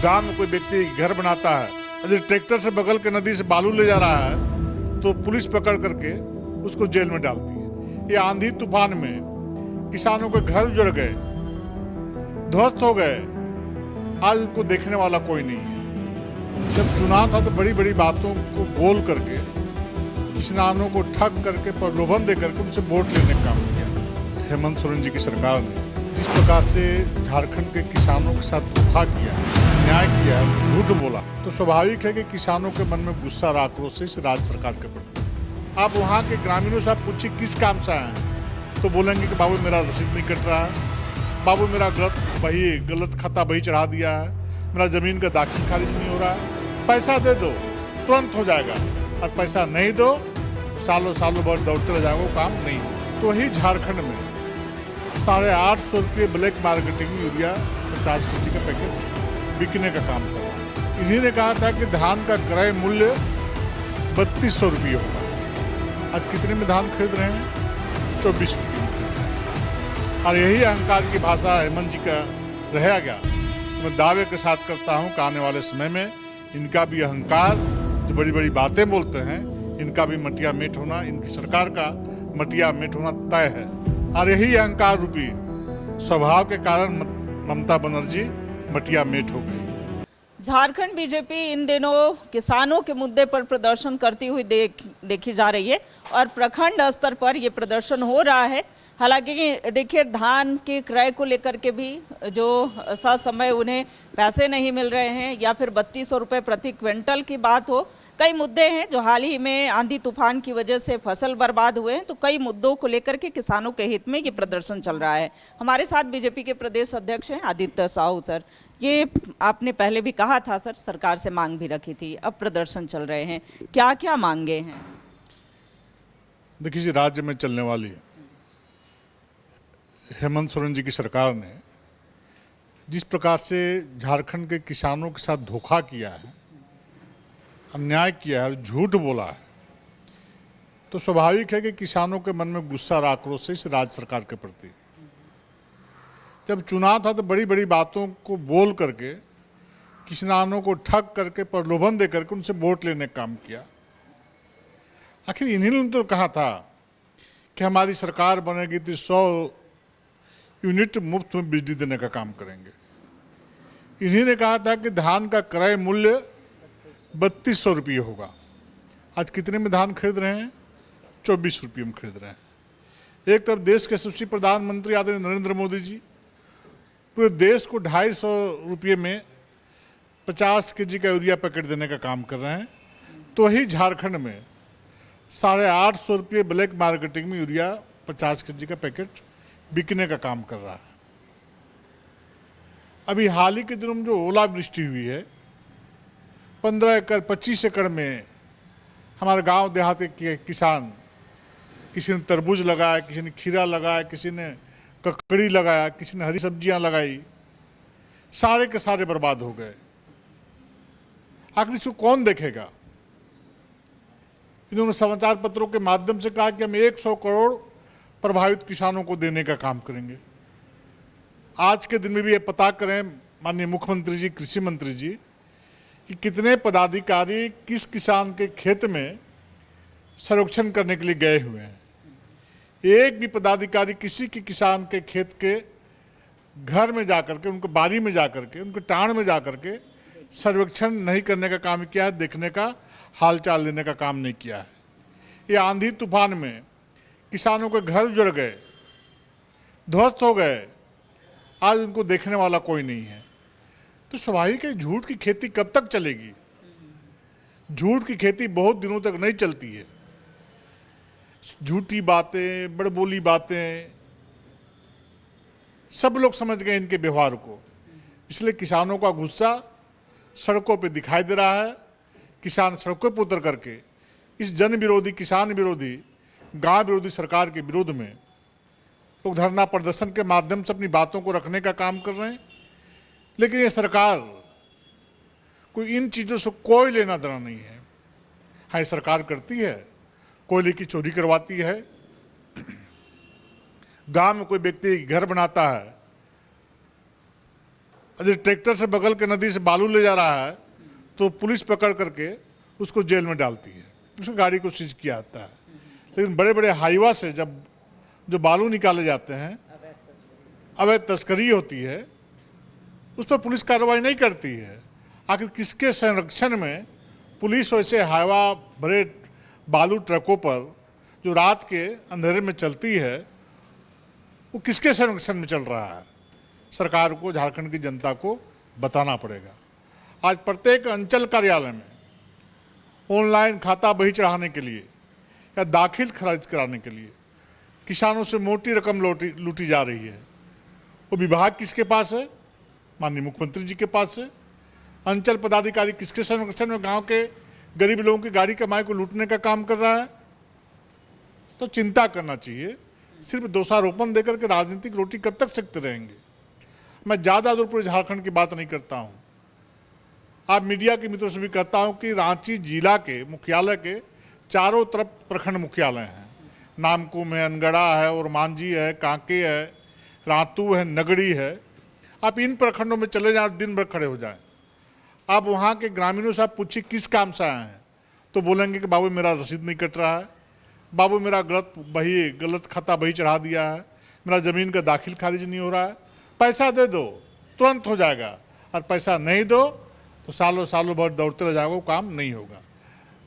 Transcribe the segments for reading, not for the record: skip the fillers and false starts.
गांव में कोई व्यक्ति घर बनाता है, यदि ट्रैक्टर से बगल के नदी से बालू ले जा रहा है तो पुलिस पकड़ करके उसको जेल में डालती है। ये आंधी तूफान में किसानों के घर उजड़ गए, ध्वस्त हो गए, आज उनको देखने वाला कोई नहीं है। जब चुनाव था तो बड़ी बड़ी बातों को बोल करके किसानों को ठग करके प्रलोभन दे करके उनसे वोट लेने का काम किया। हेमंत सोरेन जी की सरकार ने जिस प्रकार से झारखंड के किसानों के साथ धोखा किया, न्याय किया, झूठ बोला, तो स्वाभाविक है कि किसानों के मन में गुस्सा और आक्रोश है इस राज्य सरकार के प्रति। आप वहाँ के ग्रामीणों से आप पूछिए किस काम से आए हैं, तो बोलेंगे कि बाबू मेरा रसीद नहीं कट रहा है, बाबू मेरा गलत खाता बही चढ़ा दिया है, मेरा जमीन का दाखिल खारिज नहीं हो रहा है, पैसा दे दो तुरंत हो जाएगा, और पैसा नहीं दो सालों सालों भर दौड़ते रह जाएगा, वो काम नहीं हो। तो वही झारखंड में 850 रुपये ब्लैक मार्केटिंग में यूरिया 50 kg का पैकेट बिकने का काम कर रहा है। इन्हीं ने कहा था कि धान का क्रय मूल्य 3200 रुपये होगा। आज कितने में धान खरीद रहे हैं? 24 रुपये में खरीद रहे हैं। और यही अहंकार की भाषा हेमंत जी का रह गया। मैं दावे के साथ करता हूँ कि आने वाले समय में इनका भी अहंकार, जो बड़ी बड़ी बातें बोलते हैं, इनका भी मटिया मेट होना, इनकी सरकार का मटिया मेट होना तय है। और यही अहंकार रूपी स्वभाव के कारण ममता बनर्जी मटिया मेट हो गई। झारखंड बीजेपी इन दिनों किसानों के मुद्दे पर प्रदर्शन करती हुई देखी जा रही है और प्रखंड स्तर पर ये प्रदर्शन हो रहा है। हालांकि देखिए, धान के क्रय को लेकर के भी जो ससमय उन्हें पैसे नहीं मिल रहे हैं, या फिर 3200 रुपये प्रति क्विंटल की बात हो, कई मुद्दे हैं जो हाल ही में आंधी तूफान की वजह से फसल बर्बाद हुए हैं। तो कई मुद्दों को लेकर के किसानों के हित में ये प्रदर्शन चल रहा है। हमारे साथ बीजेपी के प्रदेश अध्यक्ष हैं आदित्य साहू। सर, ये आपने पहले भी कहा था सर, सरकार से मांग भी रखी थी, अब प्रदर्शन चल रहे हैं, क्या क्या मांगे हैं? देखिए जी, राज्य में चलने वाली हेमंत सोरेन जी की सरकार ने जिस प्रकार से झारखंड के किसानों के साथ धोखा किया है, अन्याय किया है और झूठ बोला है, तो स्वाभाविक है कि किसानों के मन में गुस्सा और आक्रोश है इस राज्य सरकार के प्रति। जब चुनाव था तो बड़ी बड़ी बातों को बोल करके किसानों को ठग करके प्रलोभन दे करके उनसे वोट लेने का काम किया। आखिर इन्हीं ने तो कहा था कि हमारी सरकार बनेगी तो 100 यूनिट मुफ्त में बिजली देने का काम करेंगे। इन्हीं ने कहा था कि धान का क्रय मूल्य 3200 रुपये होगा। आज कितने में धान खरीद रहे हैं? 24 रुपये में खरीद रहे हैं। एक तरफ देश के यशस्वी प्रधानमंत्री आदरणीय नरेंद्र मोदी जी पूरे देश को 250 रुपये में 50 kg का यूरिया पैकेट देने का काम कर रहे हैं, तो वही झारखंड में 850 रुपये ब्लैक मार्केटिंग में यूरिया 50 kg का पैकेट बिकने का काम कर रहा है। अभी हाल ही के दिनों में जो ओलावृष्टि हुई है, 15 एकड़ 25 एकड़ में हमारे गांव देहात के किसान, किसी ने तरबूज लगाया, किसी ने खीरा लगाया, किसी ने ककड़ी लगाया, किसी ने हरी सब्जियां लगाई, सारे के सारे बर्बाद हो गए। आखिर इसको कौन देखेगा? इन्होंने समाचार पत्रों के माध्यम से कहा कि हम 100 करोड़ प्रभावित किसानों को देने का काम करेंगे। आज के दिन में भी ये पता करें माननीय मुख्यमंत्री जी, कृषि मंत्री जी, कि कितने पदाधिकारी किस किसान के खेत में सर्वेक्षण करने के लिए गए हुए हैं। एक भी पदाधिकारी किसी के किसान के खेत के घर में जाकर के, उनको बारी में जाकर के, उनके टाण में जाकर के सर्वेक्षण नहीं करने का काम किया है, देखने का हालचाल लेने का काम नहीं किया है। ये आंधी तूफान में किसानों के घर उजड़ गए, ध्वस्त हो गए, आज उनको देखने वाला कोई नहीं है। तो स्वाभाविक है, झूठ की खेती कब तक चलेगी? झूठ की खेती बहुत दिनों तक नहीं चलती है। झूठी बातें, बड़बोली बातें, सब लोग समझ गए इनके व्यवहार को। इसलिए किसानों का गुस्सा सड़कों पे दिखाई दे रहा है। किसान सड़कों पर उतर करके इस जन विरोधी, किसान विरोधी, गांव विरोधी सरकार के विरोध में लोग धरना प्रदर्शन के माध्यम से अपनी बातों को रखने का काम कर रहे हैं। लेकिन ये सरकार कोई इन चीज़ों से कोई लेना देना नहीं है। हाँ, सरकार करती है, कोयले की चोरी करवाती है, गांव में कोई व्यक्ति घर बनाता है यदि ट्रैक्टर से बगल के नदी से बालू ले जा रहा है तो पुलिस पकड़ करके उसको जेल में डालती है, उसकी गाड़ी को सीज किया जाता है। लेकिन बड़े बड़े हाईवा से जब जो बालू निकाले जाते हैं, अवैध तस्करी होती है, उस पर पुलिस कार्रवाई नहीं करती है। आखिर किसके संरक्षण में पुलिस वैसे हाईवा बड़े बालू ट्रकों पर जो रात के अंधेरे में चलती है, वो किसके संरक्षण में चल रहा है? सरकार को, झारखंड की जनता को बताना पड़ेगा। आज प्रत्येक अंचल कार्यालय में ऑनलाइन खाता बही चढ़ाने के लिए या दाखिल खारिज कराने के लिए किसानों से मोटी रकम लूटी जा रही है। वो विभाग किसके पास है? माननीय मुख्यमंत्री जी के पास है। अंचल पदाधिकारी किसके संरक्षण में गांव के गरीब लोगों की गाड़ी कमाई को लूटने का काम कर रहा है? तो चिंता करना चाहिए। सिर्फ दोषारोपण देकर के राजनीतिक रोटी कब तक सेकते रहेंगे? मैं ज़्यादा दूर पूरे झारखंड की बात नहीं करता हूँ। आप मीडिया के मित्रों से भी कहता हूँ कि रांची जिला के मुख्यालय के चारों तरफ प्रखंड मुख्यालय हैं। नामकुम है, अनगढ़ा है, और मांझी है, कांके है, रातू है, नगड़ी है। आप इन प्रखंडों में चले जाएं, दिन भर खड़े हो जाएं। आप वहाँ के ग्रामीणों से आप पूछिए किस काम से आए हैं, तो बोलेंगे कि बाबू मेरा रसीद नहीं कट रहा है, बाबू मेरा गलत खाता बही चढ़ा दिया है, मेरा ज़मीन का दाखिल खारिज नहीं हो रहा है। पैसा दे दो, तुरंत हो जाएगा, और पैसा नहीं दो तो सालों सालों भर दौड़ते रह जाओगे, वो काम नहीं होगा।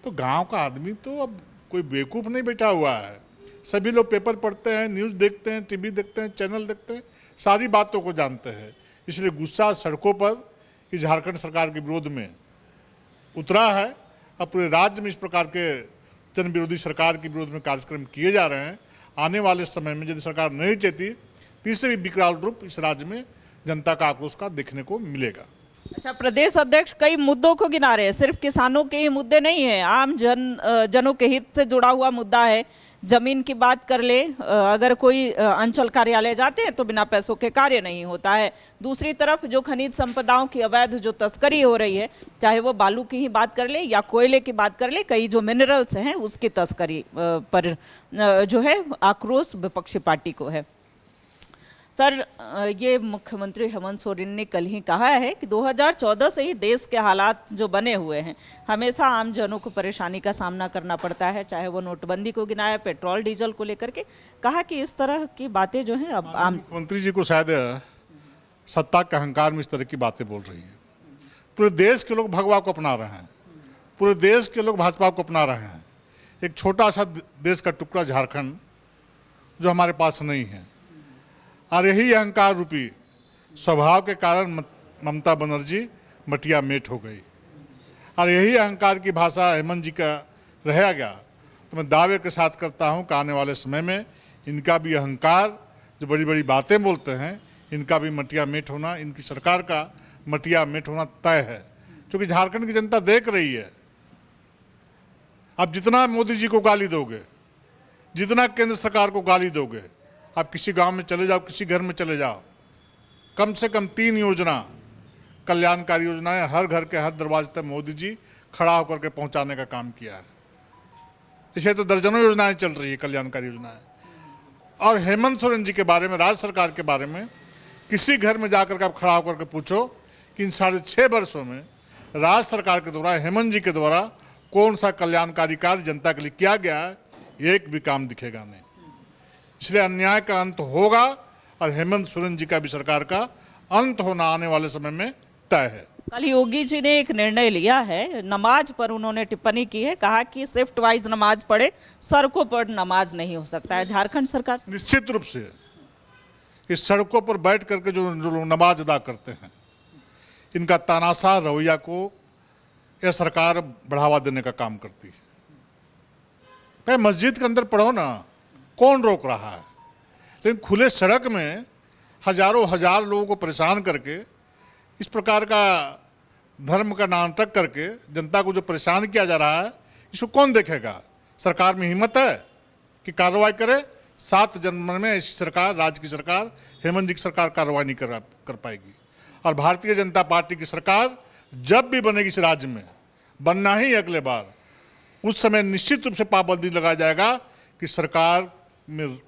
तो गांव का आदमी तो अब कोई बेवकूफ़ नहीं बैठा हुआ है। सभी लोग पेपर पढ़ते हैं, न्यूज़ देखते हैं, टीवी देखते हैं, चैनल देखते हैं, सारी बातों को जानते हैं। इसलिए गुस्सा सड़कों पर इस झारखंड सरकार के विरोध में उतरा है। अब पूरे राज्य में इस प्रकार के जन विरोधी सरकार के विरोध में कार्यक्रम किए जा रहे हैं। आने वाले समय में यदि सरकार नहीं चाहती, तीसरे भी विकराल रूप इस राज्य में जनता का आक्रोश का देखने को मिलेगा। अच्छा, प्रदेश अध्यक्ष कई मुद्दों को गिना रहे हैं, सिर्फ किसानों के ही मुद्दे नहीं है, आम जनों के हित से जुड़ा हुआ मुद्दा है। जमीन की बात कर ले, अगर कोई अंचल कार्यालय जाते हैं तो बिना पैसों के कार्य नहीं होता है। दूसरी तरफ जो खनिज संपदाओं की अवैध जो तस्करी हो रही है, चाहे वो बालू की ही बात कर ले या कोयले की बात कर ले, कई जो मिनरल्स हैं उसकी तस्करी पर जो है आक्रोश विपक्षी पार्टी को है। सर, ये मुख्यमंत्री हेमंत सोरेन ने कल ही कहा है कि 2014 से ही देश के हालात जो बने हुए हैं, हमेशा आम जनों को परेशानी का सामना करना पड़ता है, चाहे वो नोटबंदी को गिनाया, पेट्रोल डीजल को लेकर के। कहा कि इस तरह की बातें जो हैं अब आम मुख्यमंत्री जी को शायद सत्ता के अहंकार में इस तरह की बातें बोल रही हैं। पूरे देश के लोग भगवा को अपना रहे हैं, पूरे देश के लोग भाजपा को अपना रहे हैं। एक छोटा सा देश का टुकड़ा झारखंड जो हमारे पास नहीं है, और यही अहंकार रूपी स्वभाव के कारण ममता बनर्जी मटिया मेट हो गई, और यही अहंकार की भाषा हेमंत जी का रह गया। तो मैं दावे के साथ करता हूं कि आने वाले समय में इनका भी अहंकार, जो बड़ी बड़ी बातें बोलते हैं, इनका भी मटिया मेट होना, इनकी सरकार का मटिया मेट होना तय है। क्योंकि झारखंड की जनता देख रही है। आप जितना मोदी जी को गाली दोगे, जितना केंद्र सरकार को गाली दोगे, आप किसी गांव में चले जाओ, किसी घर में चले जाओ, कम से कम 3 योजना, कल्याणकारी योजनाएं हर घर के हर दरवाजे तक मोदी जी खड़ा होकर के पहुंचाने का काम किया है। इसे तो दर्जनों योजनाएं चल रही है, कल्याणकारी योजनाएं। और हेमंत सोरेन जी के बारे में, राज्य सरकार के बारे में किसी घर में जाकर के आप खड़ा होकर के पूछो कि इन 6.5 वर्षों में राज्य सरकार के द्वारा, हेमंत जी के द्वारा कौन सा कल्याणकारी कार्य जनता के लिए किया गया है, एक भी काम दिखेगा नहीं। इसलिए अन्याय का अंत होगा, और हेमंत सोरेन जी का भी सरकार का अंत होना आने वाले समय में तय है। कल योगी जी ने एक निर्णय लिया है, नमाज पर उन्होंने टिप्पणी की है, कहा कि शिफ्ट वाइज नमाज पढ़े, सड़कों पर नमाज नहीं हो सकता है। झारखंड सरकार निश्चित रूप से इस सड़कों पर बैठ करके जो लोग नमाज अदा करते हैं, इनका तानाशाह रवैया को यह सरकार बढ़ावा देने का काम करती है। मस्जिद के अंदर पढ़ो ना, कौन रोक रहा है? लेकिन खुले सड़क में हजारों हजार लोगों को परेशान करके, इस प्रकार का धर्म का नाटक करके जनता को जो परेशान किया जा रहा है, इसको कौन देखेगा? सरकार में हिम्मत है कि कार्रवाई करे? 7 जनवरी में ऐसी सरकार, राज्य की सरकार, हेमंत जी की सरकार कार्रवाई नहीं कर पाएगी। और भारतीय जनता पार्टी की सरकार जब भी बनेगी इस राज्य में, बनना ही अगले बार, उस समय निश्चित रूप से पाबंदी लगाया जाएगा कि सरकार में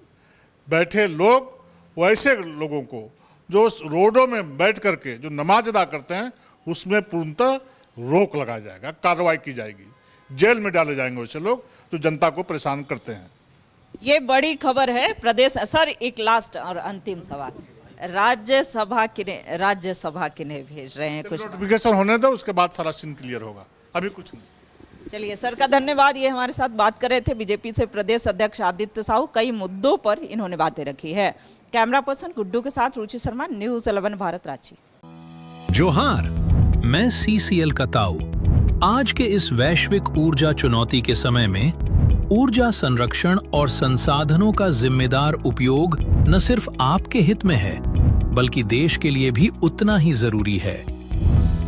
बैठे लोग वैसे लोगों को, जो उस रोडों में बैठ करके जो नमाज अदा करते हैं उसमें पूर्णतः रोक लगाया जाएगा, कार्रवाई की जाएगी, जेल में डाले जाएंगे वैसे लोग जो जनता को परेशान करते हैं। ये बड़ी खबर है प्रदेश। सर, एक लास्ट और अंतिम सवाल, राज्यसभा किन्हें भेज रहे हैं? कुछ नोटिफिकेशन होने दो, उसके बाद सारा सीन क्लियर होगा, अभी कुछ नहीं। चलिए, सर का धन्यवाद। ये हमारे साथ बात कर रहे थे बीजेपी से प्रदेश अध्यक्ष आदित्य साहू। कई मुद्दों पर इन्होंने बातें रखी है। कैमरा पर्सन गुड्डू के साथ रुचि शर्मा, न्यूज़ 11 भारत, रांची। जोहार, मैं CCL का ताऊ। आज के इस वैश्विक ऊर्जा चुनौती के समय में ऊर्जा संरक्षण और संसाधनों का जिम्मेदार उपयोग न सिर्फ आपके हित में है बल्कि देश के लिए भी उतना ही जरूरी है।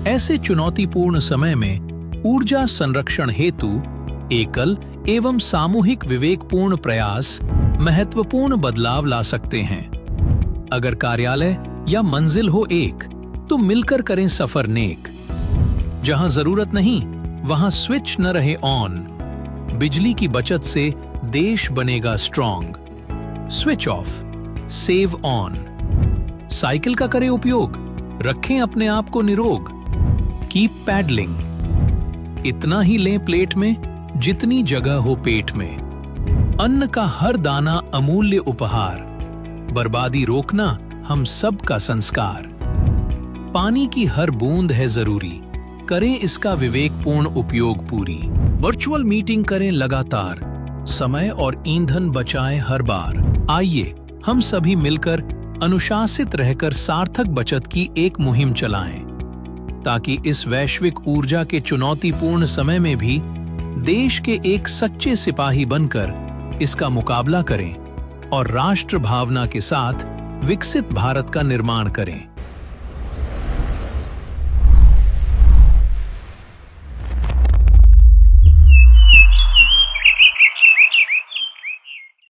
ऐसे चुनौतीपूर्ण समय में ऊर्जा संरक्षण हेतु एकल एवं सामूहिक विवेकपूर्ण प्रयास महत्वपूर्ण बदलाव ला सकते हैं। अगर कार्यालय या मंजिल हो एक, तो मिलकर करें सफर नेक। जहां जरूरत नहीं वहां स्विच न रहे ऑन। बिजली की बचत से देश बनेगा strong. Switch off, save on. Cycle का करें उपयोग, रखें अपने आप को निरोग। कीप पैडलिंग, इतना ही लें प्लेट में जितनी जगह हो पेट में। अन्न का हर दाना अमूल्य उपहार, बर्बादी रोकना हम सब का संस्कार। पानी की हर बूंद है जरूरी, करें इसका विवेकपूर्ण उपयोग पूरी। वर्चुअल मीटिंग करें लगातार, समय और ईंधन बचाएं हर बार। आइए हम सभी मिलकर अनुशासित रहकर सार्थक बचत की एक मुहिम चलाएं, ताकि इस वैश्विक ऊर्जा के चुनौतीपूर्ण समय में भी देश के एक सच्चे सिपाही बनकर इसका मुकाबला करें और राष्ट्र भावना के साथ विकसित भारत का निर्माण करें।